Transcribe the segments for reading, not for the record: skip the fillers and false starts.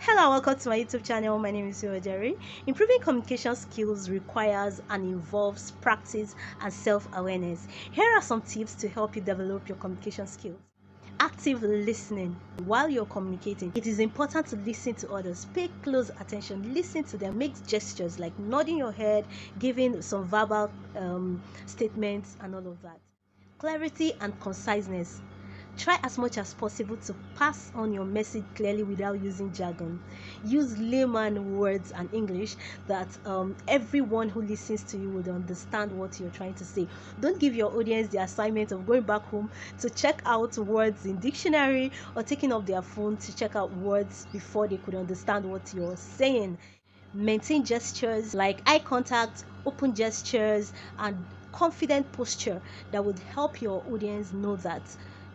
Hello and welcome to my YouTube channel. My name is Jerry. Improving communication skills requires and involves practice and self-awareness. Here are some tips to help you develop your communication skills. Active listening. While you're communicating, it is important to listen to others. Pay close attention, listen to them, make gestures like nodding your head, giving some verbal statements and all of that. Clarity and conciseness. Try as much as possible to pass on your message clearly without using jargon. Use layman words and English that everyone who listens to you would understand what you're trying to say. Don't give your audience the assignment of going back home to check out words in dictionary or taking up their phone to check out words before they could understand what you're saying. Maintain gestures like eye contact, open gestures, and confident posture that would help your audience know that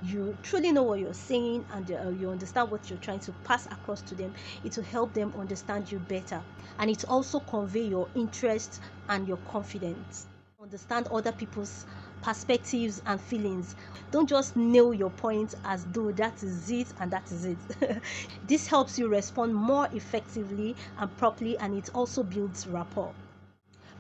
you truly know what you're saying and you understand what you're trying to pass across to them. It will help them understand you better, and it also convey your interest and your confidence. Understand other people's perspectives and feelings. Don't just nail your point as though that is it and that is it. This helps you respond more effectively and properly, and it also builds rapport.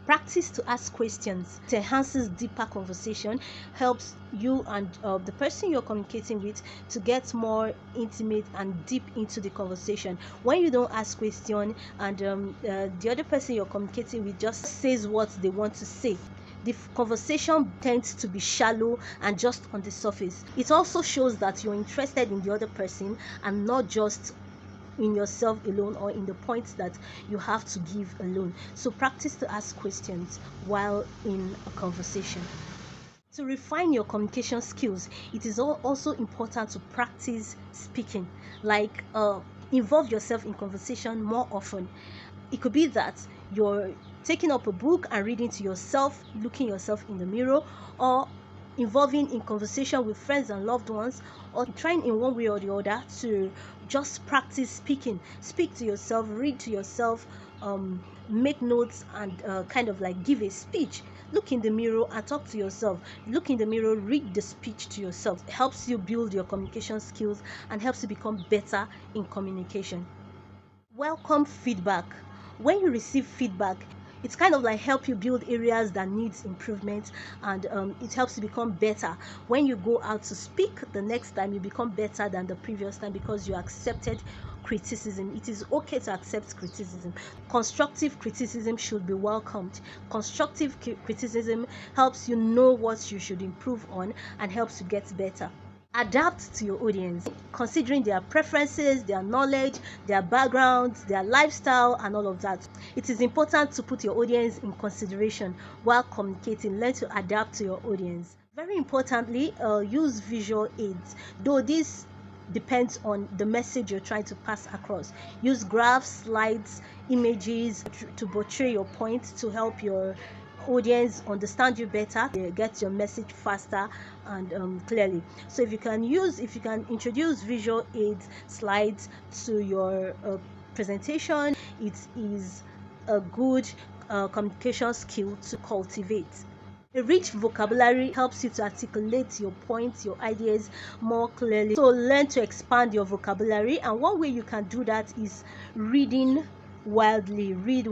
Practice to ask questions. It enhances deeper conversation, helps you and the person you're communicating with to get more intimate and deep into the conversation. When you don't ask questions and the other person you're communicating with just says what they want to say, the conversation tends to be shallow and just on the surface. It also shows that you're interested in the other person and not just in yourself alone or in the points that you have to give alone. So practice to ask questions while in a conversation. To refine your communication skills, it is also important to practice speaking, like involve yourself in conversation more often. It could be that you're taking up a book and reading to yourself, looking yourself in the mirror, or involving in conversation with friends and loved ones, or trying in one way or the other to just practice speaking. Speak to yourself, read to yourself, make notes, and kind of like give a speech. Look in the mirror and talk to yourself. Look in the mirror, read the speech to yourself. It helps you build your communication skills and helps you become better in communication. Welcome feedback. When you receive feedback, it's kind of like help you build areas that needs improvement, and it helps you become better. When you go out to speak the next time, you become better than the previous time because you accepted criticism. It is okay to accept criticism. Constructive criticism should be welcomed. Constructive criticism helps you know what you should improve on and helps you get better. Adapt to your audience, considering their preferences, their knowledge, their backgrounds, their lifestyle, and all of that. It is important to put your audience in consideration while communicating. Learn to adapt to your audience. Very importantly, use visual aids, though this depends on the message you're trying to pass across. Use graphs, slides, images to portray your point to help your audience understand you better, get your message faster and clearly. So if you can introduce visual aids, slides to your presentation, it is a good communication skill to cultivate. A rich vocabulary helps you to articulate your points, your ideas more clearly. So learn to expand your vocabulary, and one way you can do that is reading widely. Read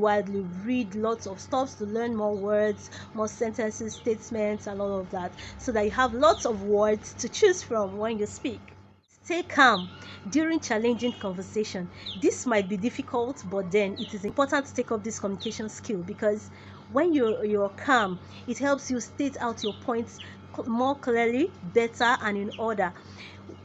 lots of stuff to learn more words, more sentences, statements, and all of that, so that you have lots of words to choose from when you speak. Stay calm during challenging conversation. This might be difficult, but then it is important to take up this communication skill, because when you're calm, it helps you state out your points more clearly, better, and in order.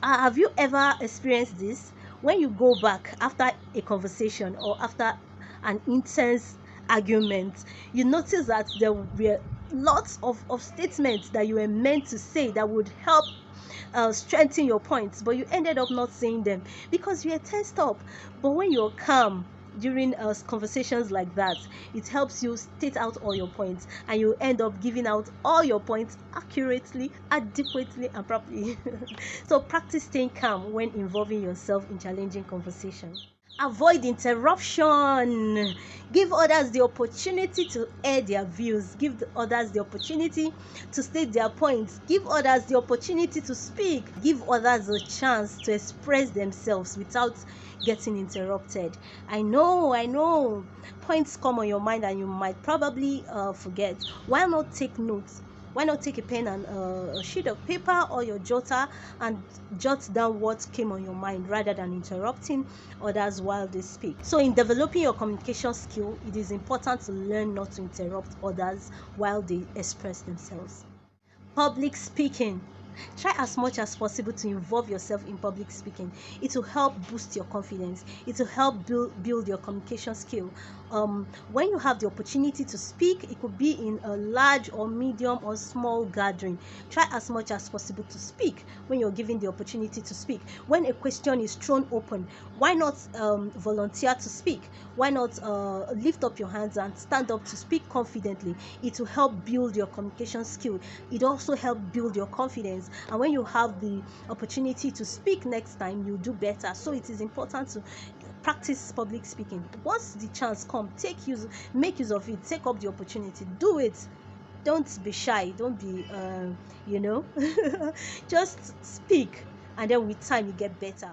Have you ever experienced this? When you go back after a conversation or after an intense argument, you notice that there were lots of statements that you were meant to say that would help strengthen your points, but you ended up not saying them because you were tensed up. But when you're calm during conversations like that, it helps you state out all your points, and you end up giving out all your points accurately, adequately, and properly. So practice staying calm when involving yourself in challenging conversations. Avoid interruption. Give others the opportunity to air their views. Give others the opportunity to state their points. Give others the opportunity to speak. Give others a chance to express themselves without getting interrupted. I know. Points come on your mind and you might probably forget. Why not take notes? Why not take a pen and a sheet of paper or your jotter and jot down what came on your mind rather than interrupting others while they speak? So in developing your communication skill, it is important to learn not to interrupt others while they express themselves. Public speaking. Try as much as possible to involve yourself in public speaking. It will help boost your confidence. It will help build your communication skill. When you have the opportunity to speak, it could be in a large or medium or small gathering. Try as much as possible to speak when you're given the opportunity to speak. When a question is thrown open, why not volunteer to speak? Why not lift up your hands and stand up to speak confidently? It will help build your communication skill. It also helps build your confidence, and when you have the opportunity to speak next time, you do better. So it is important to practice public speaking. Once the chance comes, make use of it. Take up the opportunity, do it. Don't be shy, don't be just speak, and then with time you get better.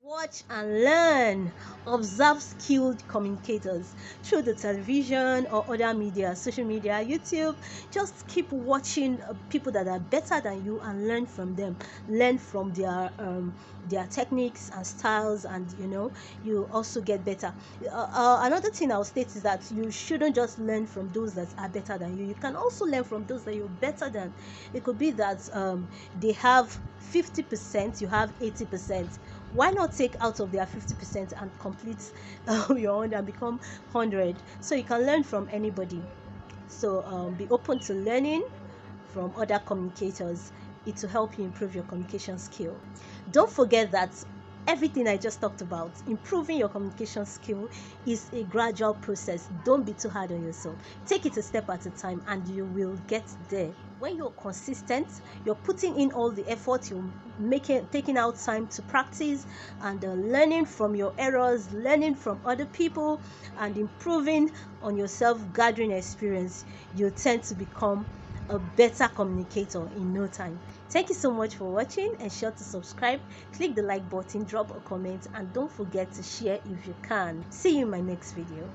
Watch and learn. Observe skilled communicators through the television or other media, social media, YouTube. Just keep watching people that are better than you and learn from them. Learn from their techniques and styles, and you also get better. Another thing I'll state is that you shouldn't just learn from those that are better than you. You can also learn from those that you're better than. It could be that they have 50%, you have 80%. Why not take out of their 50% and complete your own and become 100? So you can learn from anybody. So be open to learning from other communicators. It will help you improve your communication skill. Don't forget that everything I just talked about, improving your communication skill, is a gradual process. Don't be too hard on yourself. Take it a step at a time and you will get there. When you're consistent, you're putting in all the effort, you're taking out time to practice and learning from your errors, learning from other people, and improving on your self-gathering experience, you tend to become a better communicator in no time. Thank you so much for watching. Ensure to subscribe, click the like button, drop a comment, and don't forget to share if you can. See you in my next video.